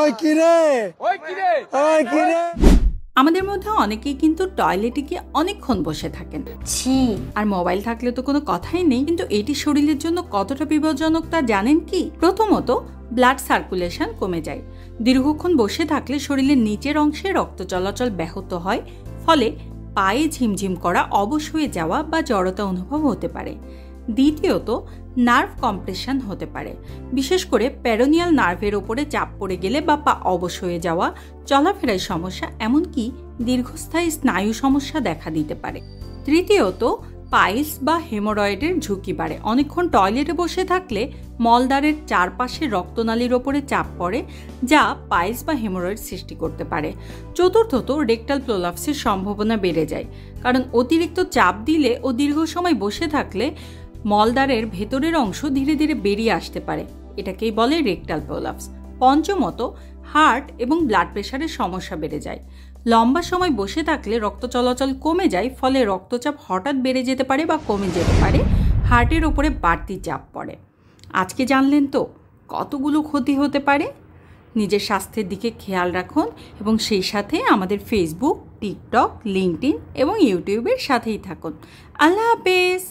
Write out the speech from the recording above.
ওই কিরে ওই কিরে ওই কিরে আমাদের মধ্যে অনেকেই কিন্তু টয়লেটে গিয়ে অনেকক্ষণ বসে থাকেন। ছি, আর মোবাইল থাকলে তো কোনো কথাই নেই, কিন্তু এটি শরীরের জন্য কতটা বিপজ্জনক তা জানেন কি? প্রথমত, ব্লাড সার্কুলেশন কমে যায়। দীর্ঘক্ষণ বসে থাকলে শরীরের নিচের অংশে রক্ত চলাচল ব্যাহত হয়, ফলে পায়ে ঝিমঝিম করা, অবশ হয়ে যাওয়া বা জড়তা অনুভব হতে পারে। দ্বিতীয়ত, নার্ভ কম্প্রেশন হতে পারে, বিশেষ করে পেরোনিয়াল নার্ভের ওপরে চাপ পড়ে গেলে বা পা অবশ হয়ে যাওয়া, চলাফেরায় সমস্যা, এমনকি দীর্ঘস্থায়ী স্নায়ু সমস্যা দেখা দিতে পারে। তৃতীয়ত, পাইলস বা হেমোরয়েডের ঝুঁকি বাড়ে। অনেকক্ষণ টয়লেটে বসে থাকলে মলদ্বারের চারপাশে রক্তনালীর ওপরে চাপ পড়ে, যা পাইলস বা হেমোরয়েড সৃষ্টি করতে পারে। চতুর্থত, রেকটাল প্রোলাপসের সম্ভাবনা বেড়ে যায়, কারণ অতিরিক্ত চাপ দিলে ও দীর্ঘ সময় বসে থাকলে মলদ্বারের ভেতরের অংশ ধীরে ধীরে বেরিয়ে আসতে পারে, এটাকেই বলে রেকটাল প্রোলাপস। পঞ্চমত, হার্ট এবং ব্লাড প্রেশারের সমস্যা বেড়ে যায়। লম্বা সময় বসে থাকলে রক্ত চলাচল কমে যায়, ফলে রক্তচাপ হঠাৎ বেড়ে যেতে পারে বা কমে যেতে পারে, হার্টের ওপরে বাড়তি চাপ পড়ে। আজকে জানলেন তো কতগুলো ক্ষতি হতে পারে। নিজের স্বাস্থ্যের দিকে খেয়াল রাখুন এবং সেই সাথে আমাদের ফেসবুক, টিকটক, লিঙ্কডইন এবং ইউটিউবের সাথেই থাকুন। আল্লাহ হাফেজ।